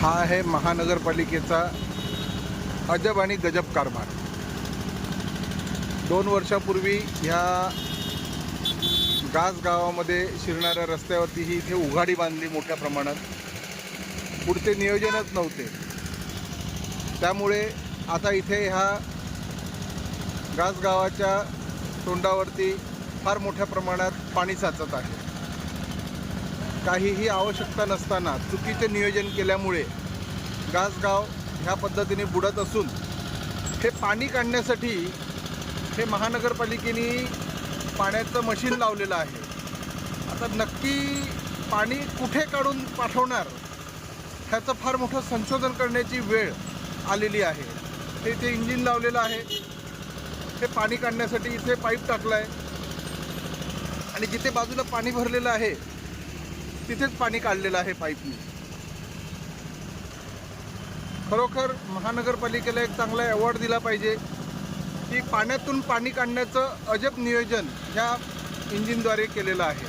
हा आहे महानगरपालिकेचा अजब आणि गजब कारभार। 2 वर्षापूर्वी ह्या गास गावामध्ये शिरणाऱ्या रस्त्यावरती ही इथे उघाडी बांधली मोठ्या प्रमाणात। पुढचे नियोजनच नव्हते, त्यामुळे आता इथे ह्या गास गावाच्या तोंडावरती फार मोठ्या प्रमाणात पाणी साचत आहे। काहीही आवश्यकता नसताना चुकीचे नियोजन केल्यामुळे गासगाव ह्या पद्धतीने बुडत असून हे पाणी काढण्यासाठी हे महानगरपालिकेने पाण्याचं मशीन लावलेलं आहे। आता नक्की पाणी कुठे काढून पाठवणार ह्याचं फार मोठं संशोधन करण्याची वेळ आलेली आहे। हे इथे इंजिन लावलेलं आहे, हे पाणी काढण्यासाठी इथे पाईप टाकला आहे आणि जिथे बाजूला पाणी भरलेलं आहे तिथेच पाणी काढलेलं आहे पाईपने। खरोखर महानगरपालिकेला एक चांगला अवॉर्ड दिला पाहिजे की पाण्यातून पाणी काढण्याचं अजब नियोजन ह्या इंजिनद्वारे केलेलं आहे।